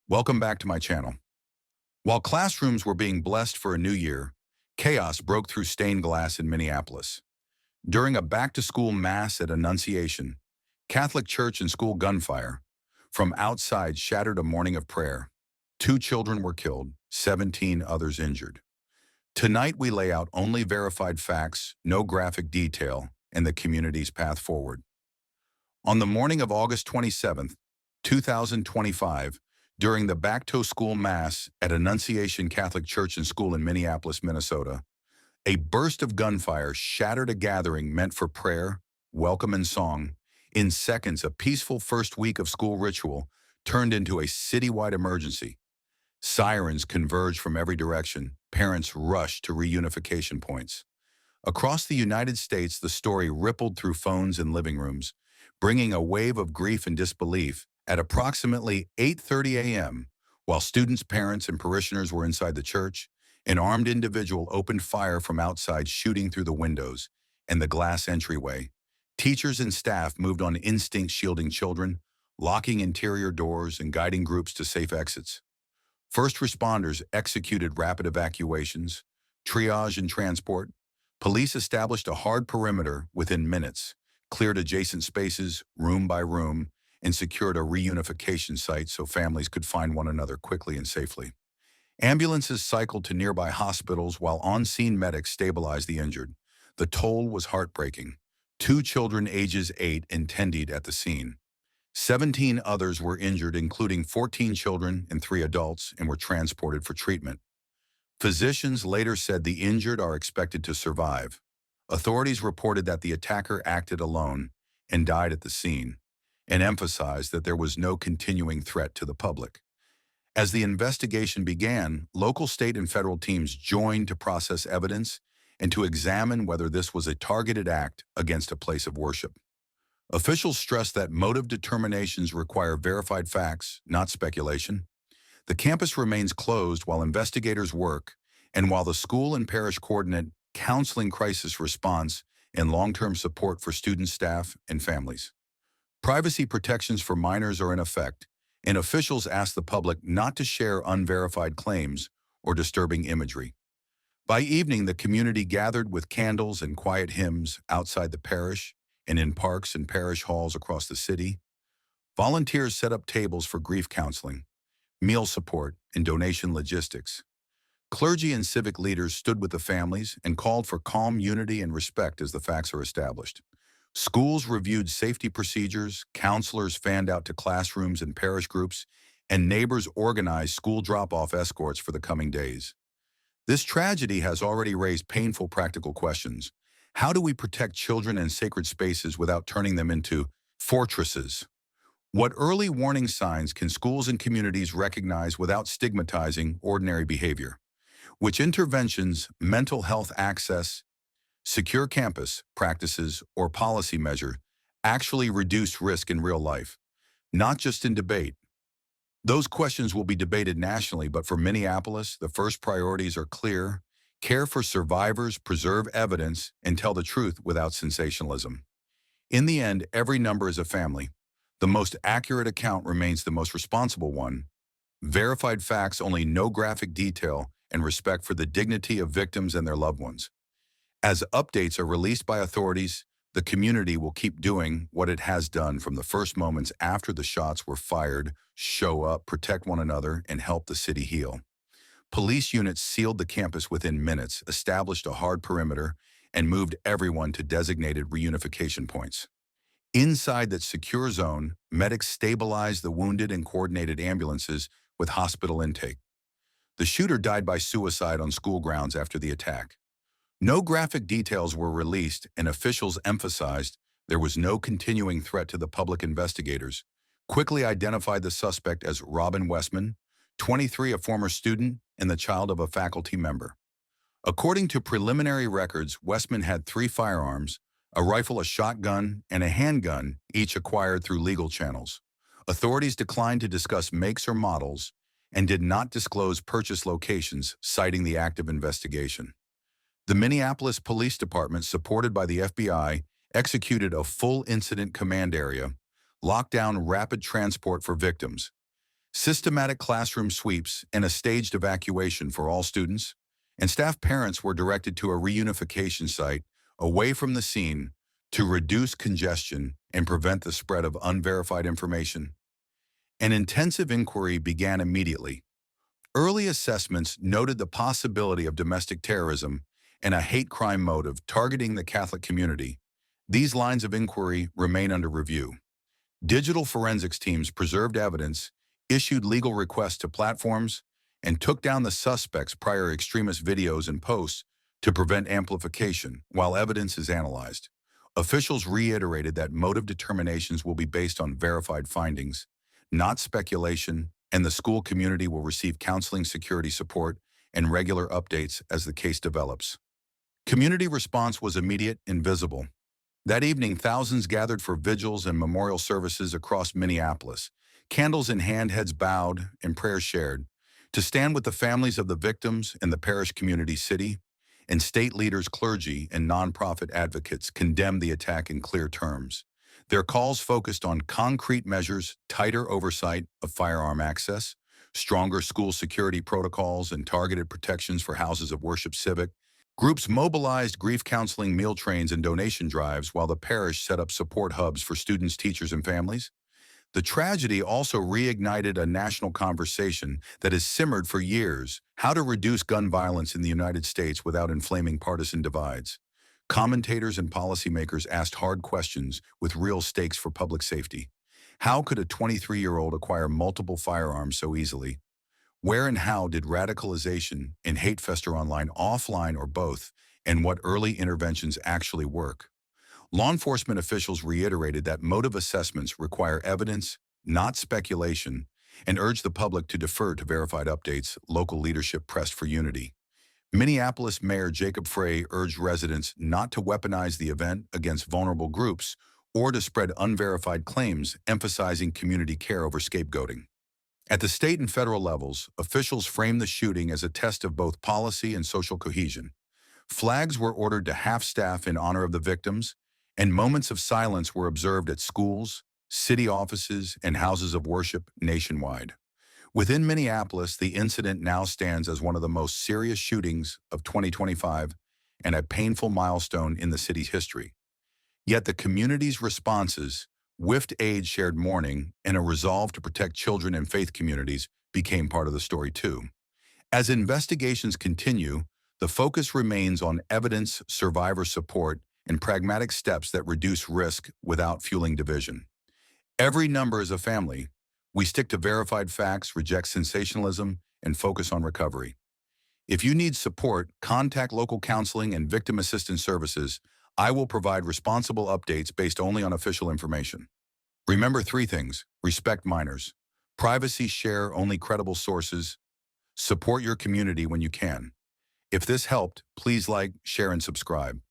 Welcome back to my channel. While classrooms were being blessed for a new year, chaos broke through stained glass in Minneapolis. During a back-to-school mass at Annunciation, Catholic church and school gunfire from outside shattered a morning of prayer. 2 children were killed, 17 others injured. Tonight we lay out only verified facts, no graphic detail, and the community's path forward. On the morning of August 27th, 2025, during the back-to-school mass at Annunciation Catholic Church and School in Minneapolis, Minnesota, a burst of gunfire shattered a gathering meant for prayer, welcome, and song. In seconds, a peaceful first week of school ritual turned into a citywide emergency. Sirens converged from every direction. Parents rushed to reunification points. Across the United States, the story rippled through phones and living rooms, bringing a wave of grief and disbelief. At approximately 8:30 a.m., while students, parents, and parishioners were inside the church, an armed individual opened fire from outside, shooting through the windows and the glass entryway. Teachers and staff moved on instinct, shielding children, locking interior doors, and guiding groups to safe exits. First responders executed rapid evacuations, triage, and transport. Police established a hard perimeter within minutes, cleared adjacent spaces, room by room, and secured a reunification site so families could find one another quickly and safely. Ambulances cycled to nearby hospitals while on-scene medics stabilized the injured. The toll was heartbreaking. 2 children ages 8 and 10 died at the scene. 17 others were injured, including 14 children and 3 adults, and were transported for treatment. Physicians later said the injured are expected to survive. Authorities reported that the attacker acted alone and died at the scene, and emphasized that there was no continuing threat to the public. As the investigation began, local, state, and federal teams joined to process evidence and to examine whether this was a targeted act against a place of worship. Officials stressed that motive determinations require verified facts, not speculation. The campus remains closed while investigators work, and while the school and parish coordinate counseling, crisis response, and long-term support for students, staff, and families. Privacy protections for minors are in effect, and officials ask the public not to share unverified claims or disturbing imagery. By evening, the community gathered with candles and quiet hymns outside the parish and in parks and parish halls across the city. Volunteers set up tables for grief counseling, meal support, and donation logistics. Clergy and civic leaders stood with the families and called for calm, unity, and respect as the facts are established. Schools reviewed safety procedures, counselors fanned out to classrooms and parish groups, and neighbors organized school drop-off escorts for the coming days. This tragedy has already raised painful practical questions. How do we protect children and sacred spaces without turning them into fortresses? What early warning signs can schools and communities recognize without stigmatizing ordinary behavior? Which interventions, mental health access, secure campus practices, or policy measure actually reduce risk in real life, not just in debate? Those questions will be debated nationally, but for Minneapolis, the first priorities are clear: care for survivors, preserve evidence, and tell the truth without sensationalism. In the end, every number is a family. The most accurate account remains the most responsible one. Verified facts only, no graphic detail, and respect for the dignity of victims and their loved ones. As updates are released by authorities, the community will keep doing what it has done from the first moments after the shots were fired: show up, protect one another, and help the city heal. Police units sealed the campus within minutes, established a hard perimeter, and moved everyone to designated reunification points. Inside that secure zone, medics stabilized the wounded and coordinated ambulances with hospital intake. The shooter died by suicide on school grounds after the attack. No graphic details were released, and officials emphasized there was no continuing threat to the public. Investigators quickly identified the suspect as Robin Westman, 23, a former student and the child of a faculty member. According to preliminary records, Westman had 3 firearms: a rifle, a shotgun, and a handgun, each acquired through legal channels. Authorities declined to discuss makes or models and did not disclose purchase locations, citing the active investigation. The Minneapolis Police Department, supported by the FBI, executed a full incident command area, locked down rapid transport for victims, systematic classroom sweeps, and a staged evacuation for all students, and staff parents were directed to a reunification site away from the scene to reduce congestion and prevent the spread of unverified information. An intensive inquiry began immediately. Early assessments noted the possibility of domestic terrorism and a hate crime motive targeting the Catholic community. These lines of inquiry remain under review. Digital forensics teams preserved evidence, issued legal requests to platforms, and took down the suspects' prior extremist videos and posts to prevent amplification while evidence is analyzed. Officials reiterated that motive determinations will be based on verified findings, not speculation, and the school community will receive counseling, security support, and regular updates as the case develops. Community response was immediate and visible. That evening, thousands gathered for vigils and memorial services across Minneapolis, candles in hand, heads bowed, and prayers shared, to stand with the families of the victims and the parish community. City and state leaders, clergy, and nonprofit advocates condemned the attack in clear terms. Their calls focused on concrete measures, tighter oversight of firearm access, stronger school security protocols, and targeted protections for houses of worship. Civic groups mobilized grief counseling, meal trains, and donation drives, while the parish set up support hubs for students, teachers, and families. The tragedy also reignited a national conversation that has simmered for years: how to reduce gun violence in the United States without inflaming partisan divides. Commentators and policymakers asked hard questions with real stakes for public safety. How could a 23-year-old acquire multiple firearms so easily? Where and how did radicalization and hate fester online, offline, or both? And what early interventions actually work? Law enforcement officials reiterated that motive assessments require evidence, not speculation, and urged the public to defer to verified updates. Local leadership pressed for unity. Minneapolis Mayor Jacob Frey urged residents not to weaponize the event against vulnerable groups or to spread unverified claims, emphasizing community care over scapegoating. At the state and federal levels, officials framed the shooting as a test of both policy and social cohesion. Flags were ordered to half-staff in honor of the victims, and moments of silence were observed at schools, city offices, and houses of worship nationwide. Within Minneapolis, the incident now stands as one of the most serious shootings of 2025 and a painful milestone in the city's history. Yet the community's responses, with aid, shared mourning, and a resolve to protect children and faith communities became part of the story too. As investigations continue, the focus remains on evidence, survivor support, and pragmatic steps that reduce risk without fueling division. Every number is a family. We stick to verified facts, reject sensationalism, and focus on recovery. If you need support, contact local counseling and victim assistance services. I will provide responsible updates based only on official information. Remember 3 things: respect minors, privacy, share only credible sources, support your community when you can. If this helped, please like, share, and subscribe.